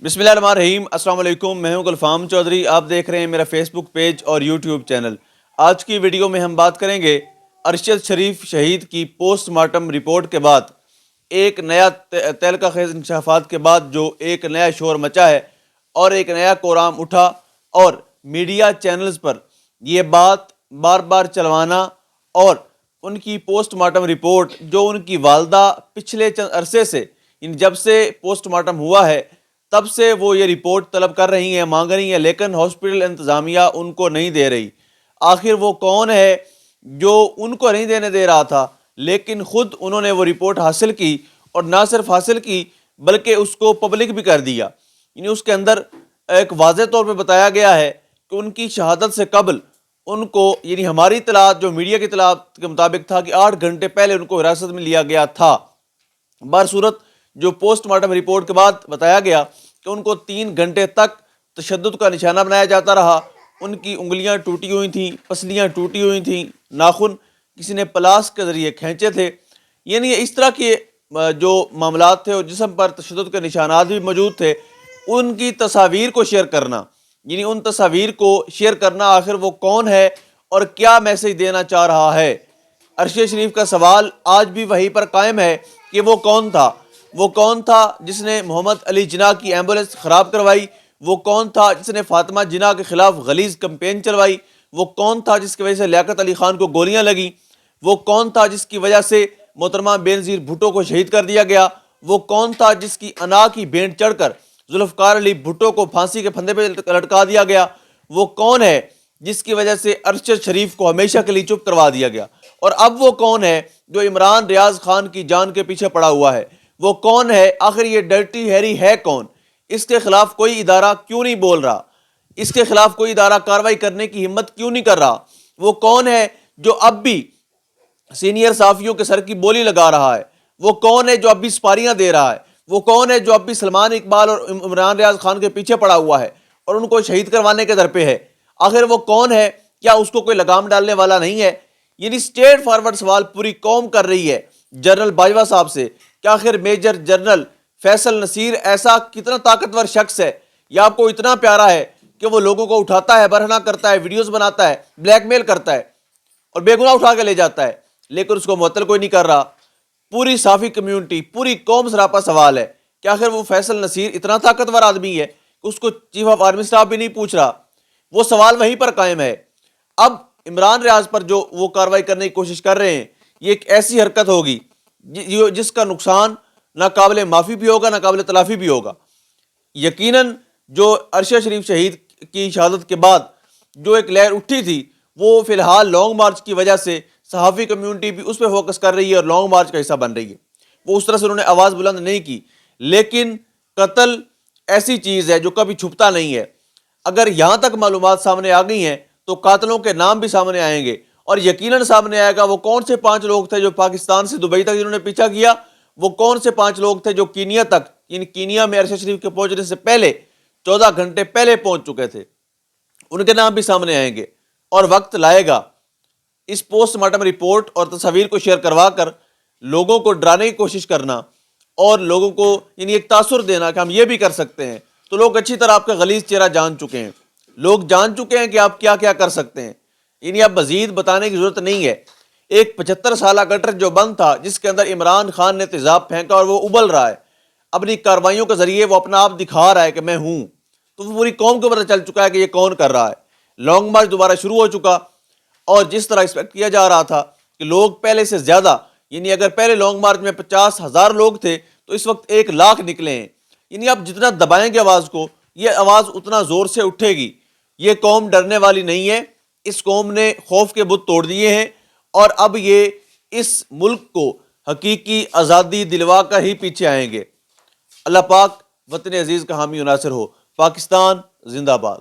بسم اللہ الرحمن الرحیم۔ السلام علیکم، میں ہوں گلفام چودھری، آپ دیکھ رہے ہیں میرا فیس بک پیج اور یوٹیوب چینل۔ آج کی ویڈیو میں ہم بات کریں گے ارشد شریف شہید کی پوسٹ مارٹم رپورٹ کے بعد ایک نیا تہلکہ خیز انکشافات کے بعد جو ایک نیا شور مچا ہے اور ایک نیا کورام اٹھا، اور میڈیا چینلز پر یہ بات بار بار چلوانا اور ان کی پوسٹ مارٹم رپورٹ جو ان کی والدہ پچھلے چند عرصے سے جب سے پوسٹ مارٹم ہوا ہے تب سے وہ یہ رپورٹ طلب کر رہی ہیں، مانگ رہی ہیں، لیکن ہاسپٹل انتظامیہ ان کو نہیں دے رہی۔ آخر وہ کون ہے جو ان کو نہیں دینے دے رہا تھا، لیکن خود انہوں نے وہ رپورٹ حاصل کی، اور نہ صرف حاصل کی بلکہ اس کو پبلک بھی کر دیا۔ یعنی اس کے اندر ایک واضح طور پہ بتایا گیا ہے کہ ان کی شہادت سے قبل ان کو، یعنی ہماری اطلاعات جو میڈیا کی اطلاعات کے مطابق تھا کہ 8 گھنٹے پہلے ان کو حراست میں لیا گیا تھا۔ برصورت جو پوسٹ مارٹم رپورٹ کے بعد بتایا گیا کہ ان کو 3 گھنٹے تک تشدد کا نشانہ بنایا جاتا رہا، ان کی انگلیاں ٹوٹی ہوئی تھیں، پسلیاں ٹوٹی ہوئی تھیں، ناخن کسی نے پلاس کے ذریعے کھینچے تھے۔ یعنی اس طرح کے جو معاملات تھے اور جسم پر تشدد کے نشانات بھی موجود تھے، ان کی تصاویر کو شیئر کرنا، یعنی ان تصاویر کو شیئر کرنا، آخر وہ کون ہے اور کیا میسج دینا چاہ رہا ہے۔ ارشد شریف کا سوال آج بھی وہیں پر قائم ہے کہ وہ کون تھا، وہ کون تھا جس نے محمد علی جناح کی ایمبولینس خراب کروائی، وہ کون تھا جس نے فاطمہ جناح کے خلاف غلیظ کمپین چلوائی، وہ کون تھا جس کی وجہ سے لیاقت علی خان کو گولیاں لگیں، وہ کون تھا جس کی وجہ سے محترمہ بینظیر بھٹو کو شہید کر دیا گیا، وہ کون تھا جس کی انا کی بھینٹ چڑھ کر ذوالفقار علی بھٹو کو پھانسی کے پھندے پہ لٹکا دیا گیا، وہ کون ہے جس کی وجہ سے ارشد شریف کو ہمیشہ کے لیے چپ کروا دیا گیا، اور اب وہ کون ہے جو عمران ریاض خان کی جان کے پیچھے پڑا ہوا ہے، وہ کون ہے، آخر یہ ڈرٹی ہیری ہے کون، اس کے خلاف کوئی ادارہ کیوں نہیں بول رہا، اس کے خلاف کوئی ادارہ کارروائی کرنے کی ہمت کیوں نہیں کر رہا، وہ کون ہے جو اب بھی سینئر صحافیوں کے سر کی بولی لگا رہا ہے، وہ کون ہے جو اب بھی سپاریاں دے رہا ہے، وہ کون ہے جو اب بھی سلمان اقبال اور عمران ریاض خان کے پیچھے پڑا ہوا ہے اور ان کو شہید کروانے کے در پہ ہے، آخر وہ کون ہے، کیا اس کو کوئی لگام ڈالنے والا نہیں ہے؟ یعنی اسٹریٹ فارورڈ سوال پوری قوم کر رہی ہے جنرل باجوہ صاحب سے کہ آخر میجر جنرل فیصل نصیر ایسا کتنا طاقتور شخص ہے، یا آپ کو اتنا پیارا ہے کہ وہ لوگوں کو اٹھاتا ہے، برہنہ کرتا ہے، ویڈیوز بناتا ہے، بلیک میل کرتا ہے اور بے گناہ اٹھا کے لے جاتا ہے، لیکن اس کو معطل کوئی نہیں کر رہا۔ پوری صحافی کمیونٹی، پوری قوم سراپا سوال ہے کہ آخر وہ فیصل نصیر اتنا طاقتور آدمی ہے کہ اس کو چیف آف آرمی اسٹاف بھی نہیں پوچھ رہا۔ وہ سوال وہیں پر قائم ہے۔ اب عمران ریاض پر جو وہ کارروائی کرنے کی کوشش کر رہے ہیں، یہ ایک ایسی حرکت ہوگی جس کا نقصان نہ قابل معافی بھی ہوگا نہ قابل تلافی بھی ہوگا۔ یقیناً جو ارشد شریف شہید کی شہادت کے بعد جو ایک لہر اٹھی تھی، وہ فی الحال لانگ مارچ کی وجہ سے صحافی کمیونٹی بھی اس پہ فوکس کر رہی ہے اور لانگ مارچ کا حصہ بن رہی ہے۔ وہ اس طرح سے انہوں نے آواز بلند نہیں کی، لیکن قتل ایسی چیز ہے جو کبھی چھپتا نہیں ہے۔ اگر یہاں تک معلومات سامنے آ گئی ہیں تو قاتلوں کے نام بھی سامنے آئیں گے، اور یقیناً سامنے آئے گا وہ کون سے 5 لوگ تھے جو پاکستان سے دبئی تک جنہوں نے پیچھا کیا، وہ کون سے 5 لوگ تھے جو کینیا تک، یعنی کینیا میں ارشد شریف کے پہنچنے سے پہلے 14 گھنٹے پہلے پہنچ چکے تھے، ان کے نام بھی سامنے آئیں گے۔ اور وقت لائے گا اس پوسٹ مارٹم رپورٹ اور تصاویر کو شیئر کروا کر لوگوں کو ڈرانے کی کوشش کرنا اور لوگوں کو یعنی ایک تاثر دینا کہ ہم یہ بھی کر سکتے ہیں، تو لوگ اچھی طرح آپ کا غلیظ چہرہ جان چکے ہیں، لوگ جان چکے ہیں کہ آپ کیا کیا کر سکتے ہیں، یعنی اب مزید بتانے کی ضرورت نہیں ہے۔ ایک 75 سالہ گٹر جو بند تھا جس کے اندر عمران خان نے تیزاب پھینکا اور وہ ابل رہا ہے، اپنی کارروائیوں کے ذریعے وہ اپنا آپ دکھا رہا ہے کہ میں ہوں، تو وہ پوری قوم کو پتہ چل چکا ہے کہ یہ کون کر رہا ہے۔ لانگ مارچ دوبارہ شروع ہو چکا، اور جس طرح ایکسپیکٹ کیا جا رہا تھا کہ لوگ پہلے سے زیادہ، یعنی اگر پہلے لانگ مارچ میں 50,000 لوگ تھے تو اس وقت 1,00,000 نکلے ہیں۔ یعنی آپ جتنا دبائیں گے آواز کو، یہ آواز اتنا زور سے اٹھے گی۔ یہ قوم ڈرنے والی نہیں ہے، اس قوم نے خوف کے بت توڑ دیے ہیں، اور اب یہ اس ملک کو حقیقی آزادی دلوا کر ہی پیچھے آئیں گے۔ اللہ پاک وطن عزیز کا حامی و ناصر ہو۔ پاکستان زندہ باد۔